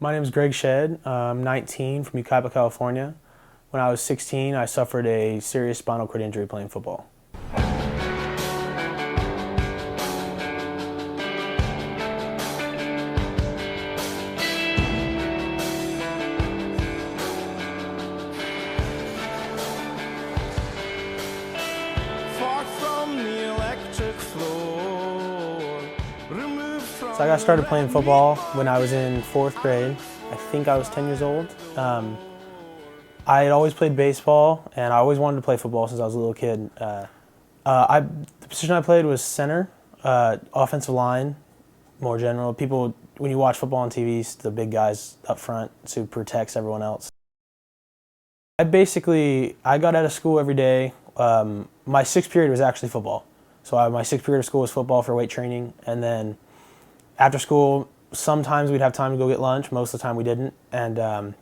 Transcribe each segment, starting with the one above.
My name is Greg Shedd. I'm 19 from Ucaipa, California. When I was 16, I suffered a serious spinal cord injury playing football. So I got started playing football when I was in 4th grade. I think I was 10 years old. I had always played baseball, and I always wanted to play football since I was a little kid. The position I played was center, offensive line, more general. People, when you watch football on TV, it's the big guys up front who protects everyone else. I got out of school every day. My 6th period was actually football. So my 6th period of school was football for weight training, and then after school, sometimes we'd have time to go get lunch. Most of the time we didn't, and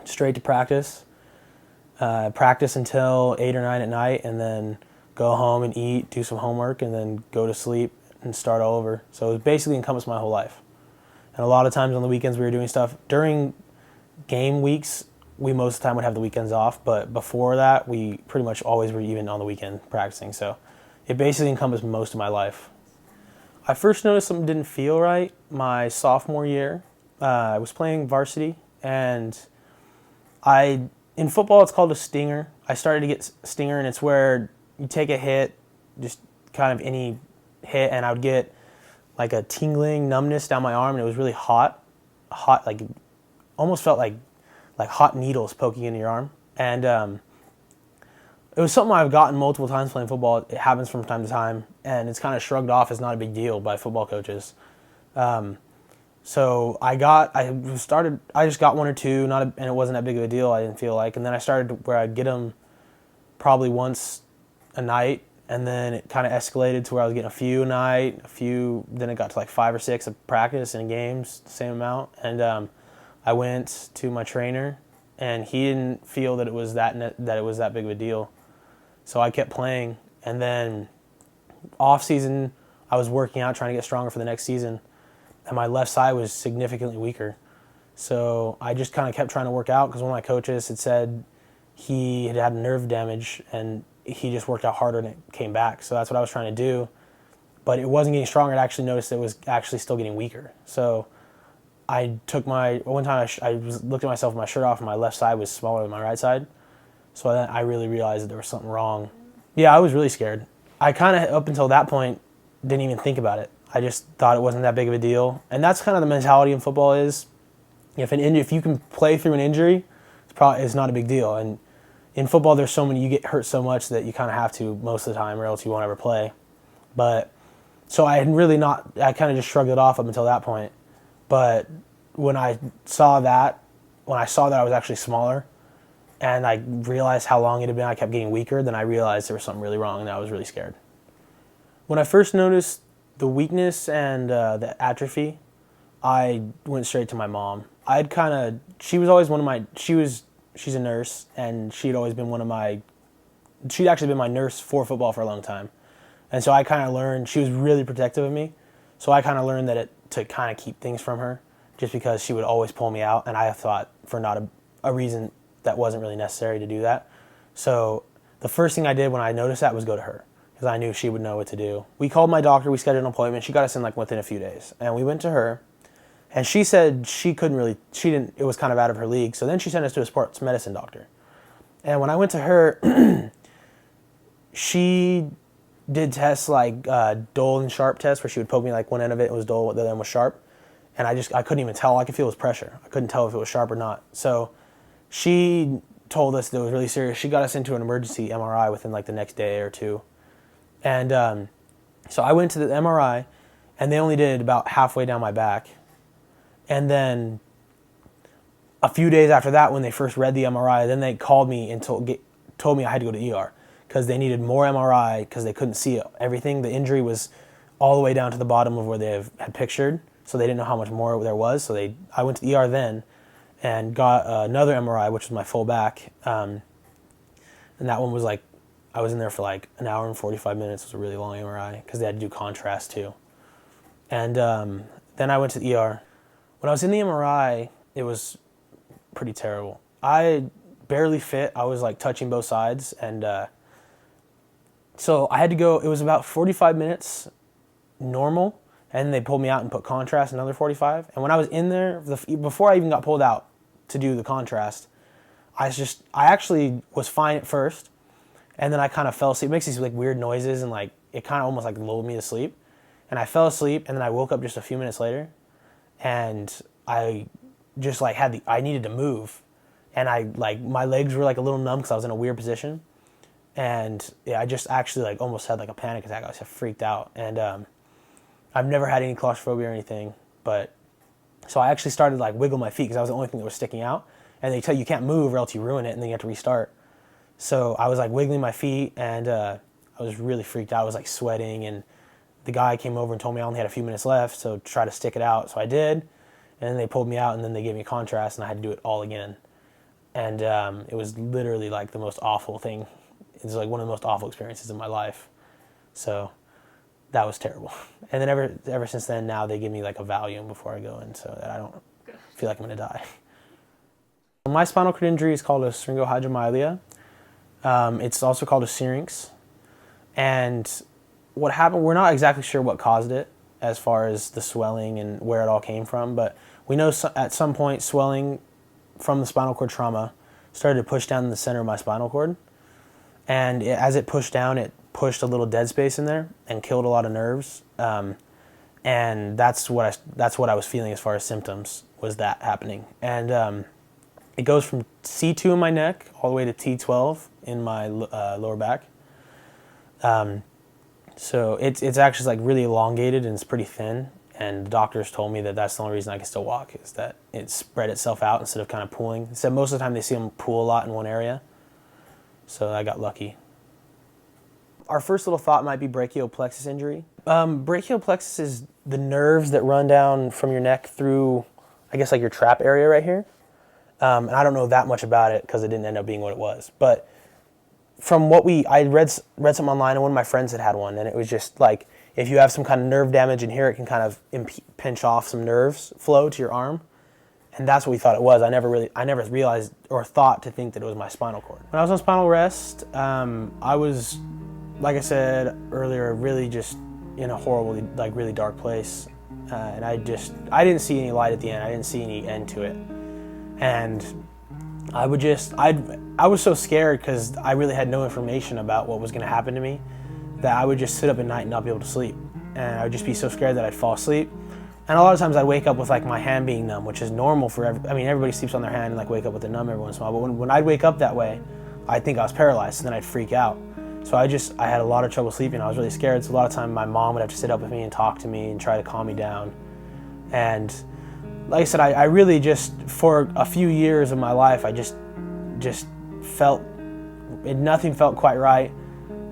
straight to practice. Practice until 8 or 9 at night, and then go home and eat, do some homework, and then go to sleep and start all over. So it basically encompassed my whole life. And a lot of times on the weekends we were doing stuff. During game weeks, we most of the time would have the weekends off, but before that, we pretty much always were even on the weekend practicing. So it basically encompassed most of my life. I first noticed something didn't feel right my sophomore year. I was playing varsity, and in football it's called a stinger. I started to get stinger, and it's where you take a hit, just kind of any hit, and I would get like a tingling numbness down my arm, and it was really hot, like almost felt like hot needles poking into your arm. And it was something I've gotten multiple times playing football. It happens from time to time, and it's kind of shrugged off as not a big deal by football coaches. So I just got 1 or 2, and it wasn't that big of a deal, I didn't feel like. And then I started where I'd get them probably once a night, and then it kind of escalated to where I was getting a few a night, then it got to like 5 or 6 of practice and games, the same amount. And I went to my trainer, and he didn't feel that it was that big of a deal. So I kept playing, and then off season, I was working out, trying to get stronger for the next season, and my left side was significantly weaker. So I just kind of kept trying to work out because one of my coaches had said he had nerve damage, and he just worked out harder and it came back. So that's what I was trying to do, but it wasn't getting stronger. I actually noticed it was actually still getting weaker. So one time I looked at myself with my shirt off, and my left side was smaller than my right side. So then I really realized that there was something wrong. Yeah, I was really scared. I kind of, up until that point, didn't even think about it. I just thought it wasn't that big of a deal. And that's kind of the mentality in football is, if you can play through an injury, it's not a big deal. And in football, you get hurt so much that you kind of have to most of the time, or else you won't ever play. But, so I kind of just shrugged it off up until that point. But when I saw that I was actually smaller, and I realized how long it had been, I kept getting weaker, then I realized there was something really wrong, and I was really scared. When I first noticed the weakness and the atrophy, I went straight to my mom. She's a nurse, and she'd actually been my nurse for football for a long time. And so I kind of learned, she was really protective of me, so I kind of learned to kind of keep things from her, just because she would always pull me out, and I thought for not a reason that wasn't really necessary to do that. So the first thing I did when I noticed that was go to her, because I knew she would know what to do. We called my doctor, we scheduled an appointment, she got us in within a few days, and we went to her, and she said it was kind of out of her league, so then she sent us to a sports medicine doctor. And when I went to her, she did tests like dull and sharp tests, where she would poke me one end of it was dull, the other end was sharp, and I couldn't even tell. All I could feel was pressure. I couldn't tell if it was sharp or not. So she told us that it was really serious. She got us into an emergency MRI within the next day or 2. And so I went to the MRI, and they only did about halfway down my back. And then a few days after that, when they first read the MRI, then they called me and told me I had to go to ER because they needed more MRI because they couldn't see everything. The injury was all the way down to the bottom of where they had pictured, so they didn't know how much more there was. So I went to the ER then and got another MRI, which was my full back. And that one was I was in there for an hour and 45 minutes. It was a really long MRI because they had to do contrast too. And then I went to the ER. When I was in the MRI, it was pretty terrible. I barely fit. I was like touching both sides, and so I had to go. It was about 45 minutes normal, and they pulled me out and put contrast another 45. And when I was in there, before I even got pulled out to do the contrast, I actually was fine at first, and then I kind of fell asleep. It makes these like weird noises, and like it kind of almost like lulled me to sleep. And I fell asleep, and then I woke up just a few minutes later, and I just like I needed to move, and I like my legs were like a little numb because I was in a weird position, and yeah, I just actually like almost had like a panic attack. I was freaked out, and I've never had any claustrophobia or anything, but so I actually started to like wiggle my feet because I was the only thing that was sticking out, and they tell you can't move or else you ruin it, and then you have to restart. So I was like wiggling my feet, and I was really freaked out. I was like sweating, and the guy came over and told me I only had a few minutes left, so try to stick it out. So I did, and then they pulled me out, and then they gave me contrast, and I had to do it all again. And it was literally like the most awful thing. It was like one of the most awful experiences in my life. So that was terrible. And then ever since then, now they give me like a Valium before I go in so that I don't feel like I'm going to die. My spinal cord injury is called a syringohydromyelia. It's also called a syrinx. And what happened, we're not exactly sure what caused it as far as the swelling and where it all came from, but we know at some point swelling from the spinal cord trauma started to push down the center of my spinal cord. And as it pushed down, it pushed a little dead space in there and killed a lot of nerves. And that's what I was feeling as far as symptoms, was that happening. And it goes from C2 in my neck all the way to T12 in my lower back. So it's actually like really elongated and it's pretty thin. And the doctors told me that that's the only reason I can still walk, is that it spread itself out instead of kind of pooling. They said most of the time they see them pool a lot in one area. So I got lucky. Our first little thought might be brachial plexus injury. Brachial plexus is the nerves that run down from your neck through, I guess, like your trap area right here. And I don't know that much about it because it didn't end up being what it was. But from what I read something online, and one of my friends had one, and it was just like, if you have some kind of nerve damage in here, it can kind of pinch off some nerves flow to your arm. And that's what we thought it was. I never realized or thought to think that it was my spinal cord. When I was on spinal rest, I was, like I said earlier, really just in a horrible, like really dark place. And I didn't see any light at the end. I didn't see any end to it. And I was so scared because I really had no information about what was going to happen to me, that I would just sit up at night and not be able to sleep. And I would just be so scared that I'd fall asleep. And a lot of times I'd wake up with like my hand being numb, which is normal for everybody sleeps on their hand and like wake up with it numb every once in a while. But when I'd wake up that way, I'd think I was paralyzed, and then I'd freak out. So I had a lot of trouble sleeping. I was really scared. So a lot of time my mom would have to sit up with me and talk to me and try to calm me down. And like I said, I really just, for a few years of my life, I just felt, nothing felt quite right.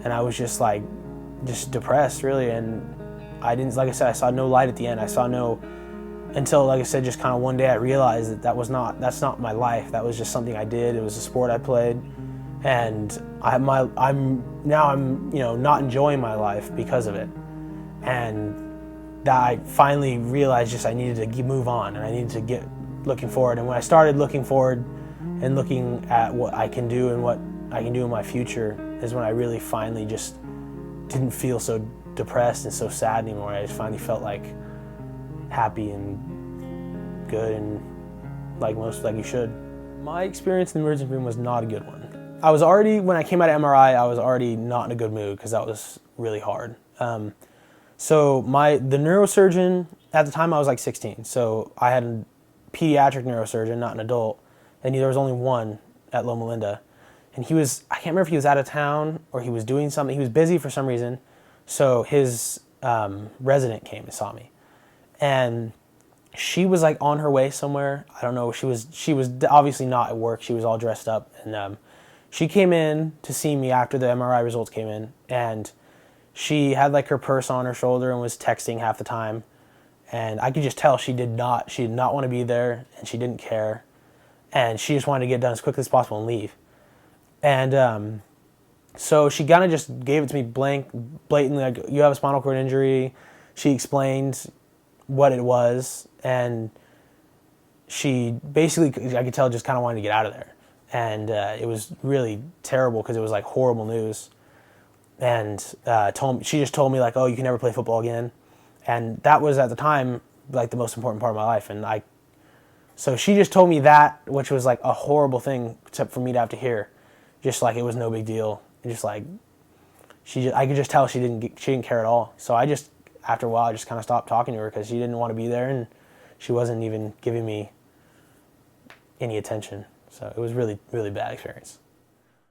And I was just depressed really. And I didn't, like I said, I saw no light at the end. I saw no, until, like I said, just kind of one day I realized that's not my life. That was just something I did. It was a sport I played. And I'm not enjoying my life because of it. And that I finally realized I needed to move on, and I needed to get looking forward. And when I started looking forward and looking at what I can do and what I can do in my future, is when I really finally just didn't feel so depressed and so sad anymore. I just finally felt like happy and good, and like you should. My experience in the emergency room was not a good one. When I came out of MRI, I was already not in a good mood because that was really hard. So the neurosurgeon, at the time I was like 16, so I had a pediatric neurosurgeon, not an adult, and there was only one at Loma Linda. And I can't remember if he was out of town or he was doing something. He was busy for some reason, so his resident came and saw me. And she was like on her way somewhere. I don't know. She was obviously not at work. She was all dressed up, and she came in to see me after the MRI results came in, and she had like her purse on her shoulder and was texting half the time. And I could just tell she did not want to be there, and she didn't care. And she just wanted to get done as quickly as possible and leave. And so she kind of just gave it to me blatantly, like, you have a spinal cord injury. She explained what it was, and she basically, I could tell, just kind of wanted to get out of there. And it was really terrible because it was like horrible news. And she just told me like, oh, you can never play football again. And that was at the time like the most important part of my life. And so she just told me that, which was like a horrible thing except for me to have to hear. Just like it was no big deal. And just like I could just tell she didn't care at all. So after a while, I just kind of stopped talking to her because she didn't want to be there and she wasn't even giving me any attention. So it was really, really bad experience.